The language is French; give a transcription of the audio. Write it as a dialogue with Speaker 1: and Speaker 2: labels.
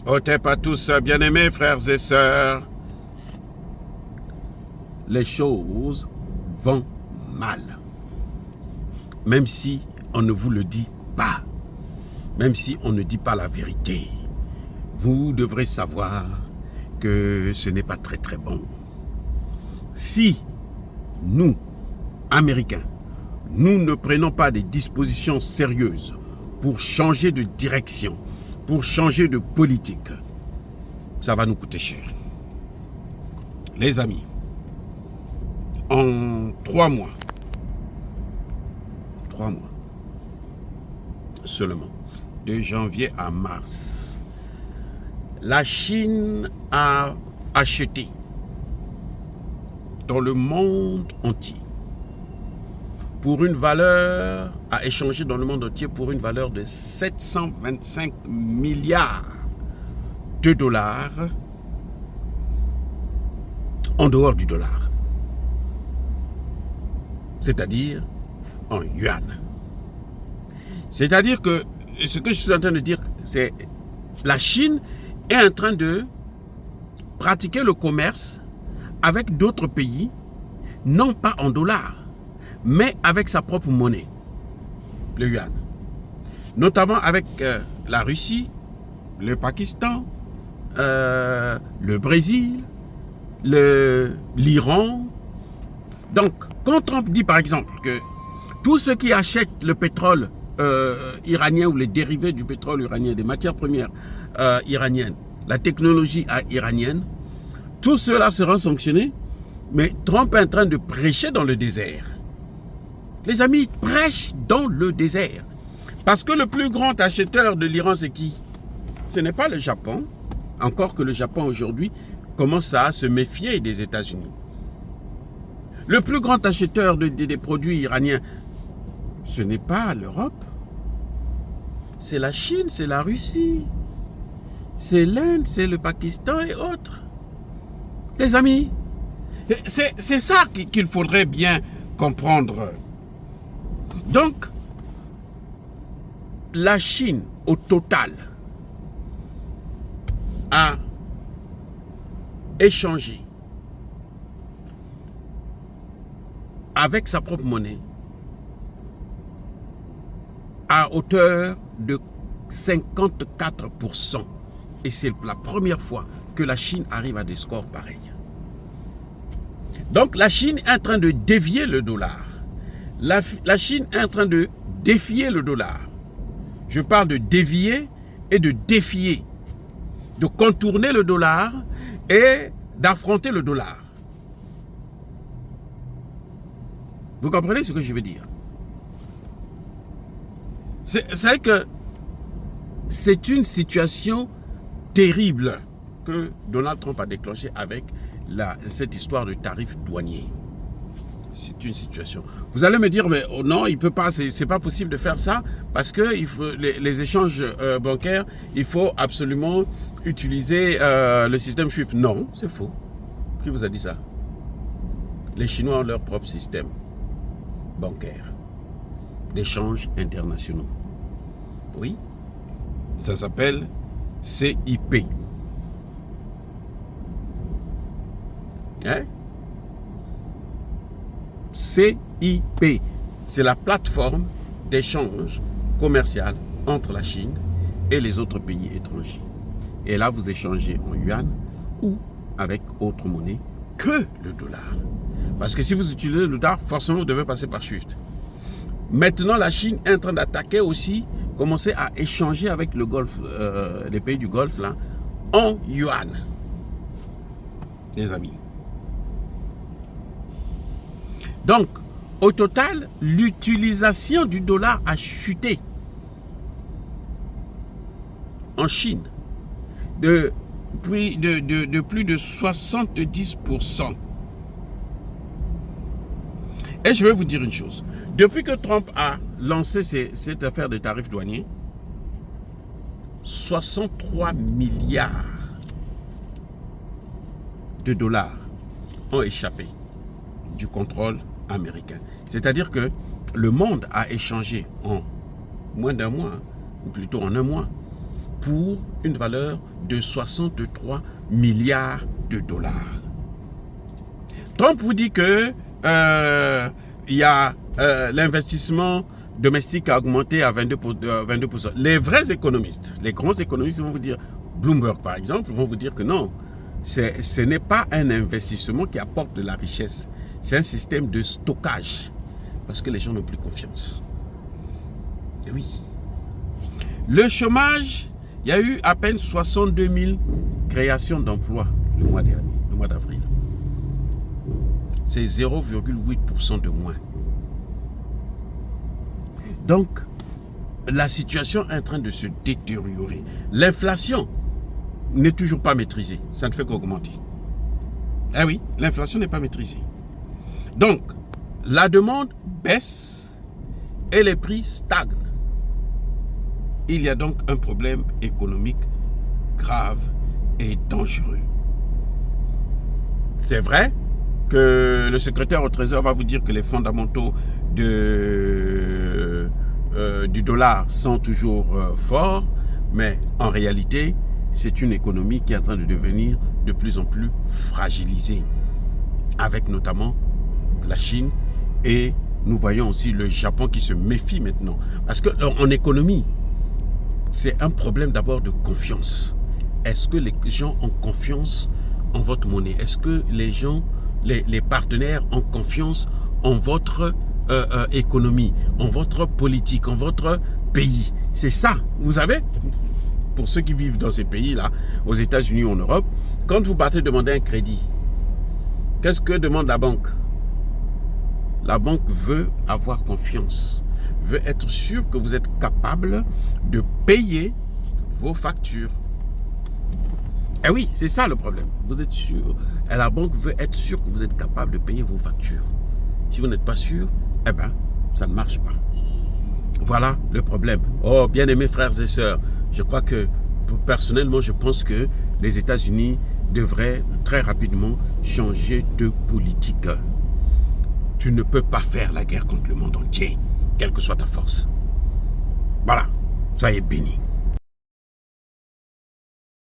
Speaker 1: Otep à tous, bien-aimés frères et sœurs. Les choses vont mal. Même si on ne vous le dit pas. Même si on ne dit pas la vérité. Vous devrez savoir que ce n'est pas très très bon. Si nous, Américains, nous ne prenons pas des dispositions sérieuses pour changer de direction, pour changer de politique, ça va nous coûter cher. Les amis, en 3 mois seulement, de janvier à mars, la Chine a acheté dans le monde entier pour une valeur, a échangé dans le monde entier pour une valeur de 725 milliards de dollars en dehors du dollar. C'est-à-dire en yuan. C'est-à-dire que ce que je suis en train de dire, c'est la Chine est en train de pratiquer le commerce avec d'autres pays, non pas en dollars, mais avec sa propre monnaie, le yuan. Notamment avec la Russie, le Pakistan, le Brésil, l'Iran. Donc, quand Trump dit par exemple que tous ceux qui achètent le pétrole iranien ou les dérivés du pétrole iranien, des matières premières iraniennes, la technologie iranienne, tous ceux-là seront sanctionnés, mais Trump est en train de prêcher dans le désert. Les amis, il prêche dans le désert. Parce que le plus grand acheteur de l'Iran, c'est qui? Ce n'est pas le Japon, encore que le Japon aujourd'hui commence à se méfier des États-Unis. Le plus grand acheteur des produits iraniens, ce n'est pas l'Europe. C'est la Chine, c'est la Russie. C'est l'Inde, c'est le Pakistan et autres. Les amis, c'est ça qu'il faudrait bien comprendre. Donc, la Chine, au total, a échangé avec sa propre monnaie à hauteur de 54%. Et c'est la première fois que la Chine arrive à des scores pareils. Donc la Chine est en train de dévier le dollar. La Chine est en train de défier le dollar. Je parle de dévier et de défier. De contourner le dollar et d'affronter le dollar. Vous comprenez ce que je veux dire? C'est vrai que c'est une situation terrible que Donald Trump a déclenchée avec cette histoire de tarifs douaniers. C'est une situation. Vous allez me dire, mais oh non, il peut pas, c'est pas possible de faire ça parce que il faut, les échanges bancaires, il faut absolument utiliser le système SWIFT. Non, c'est faux. Qui vous a dit ça? Les Chinois ont leur propre système bancaire d'échanges internationaux. Oui, ça s'appelle CIP. Hein? CIP, c'est la plateforme d'échange commercial entre la Chine et les autres pays étrangers. Et là, vous échangez en yuan ou avec autre monnaie que le dollar. Parce que si vous utilisez le dollar, forcément, vous devez passer par SWIFT. Maintenant, la Chine est en train d'attaquer aussi, commencer à échanger avec le Golfe, les pays du Golfe, là, en yuan. Les amis. Donc, au total, l'utilisation du dollar a chuté en Chine de plus de 70%. Et je vais vous dire une chose. Depuis que Trump a lancé cette affaire de tarifs douaniers, 63 milliards de dollars ont échappé du contrôle américain. C'est-à-dire que le monde a échangé en moins d'un mois, ou plutôt en un mois, pour une valeur de 63 milliards de dollars. Trump vous dit que l'investissement domestique a augmenté à 22%. Les vrais économistes, les grands économistes vont vous dire, Bloomberg par exemple, vont vous dire que non, ce n'est pas un investissement qui apporte de la richesse. C'est un système de stockage parce que les gens n'ont plus confiance. Et oui. Le chômage, il y a eu à peine 62 000 créations d'emplois le mois dernier, le mois d'avril. C'est 0,8% de moins. Donc, la situation est en train de se détériorer. L'inflation n'est toujours pas maîtrisée. Ça ne fait qu'augmenter. Ah oui, l'inflation n'est pas maîtrisée. Donc, la demande baisse et les prix stagnent. Il y a donc un problème économique grave et dangereux. C'est vrai que le secrétaire au Trésor va vous dire que les fondamentaux du dollar sont toujours forts, mais en réalité, c'est une économie qui est en train de devenir de plus en plus fragilisée, avec notamment la Chine, et nous voyons aussi le Japon qui se méfie maintenant. Parce qu'en économie, c'est un problème d'abord de confiance. Est-ce que les gens ont confiance en votre monnaie? Est-ce que les gens, les partenaires ont confiance en votre économie, en votre politique, en votre pays? C'est ça, vous savez, pour ceux qui vivent dans ces pays-là, aux États-Unis ou en Europe, quand vous partez demander un crédit, qu'est-ce que demande la banque? La banque veut avoir confiance, veut être sûr que vous êtes capable de payer vos factures. Eh oui, c'est ça le problème. Vous êtes sûr, et la banque veut être sûre que vous êtes capable de payer vos factures. Si vous n'êtes pas sûr, eh bien, ça ne marche pas. Voilà le problème. Oh, bien-aimés frères et sœurs, je crois que, personnellement, je pense que les États-Unis devraient très rapidement changer de politique. Tu ne peux pas faire la guerre contre le monde entier, quelle que soit ta force. Voilà, soyez bénis.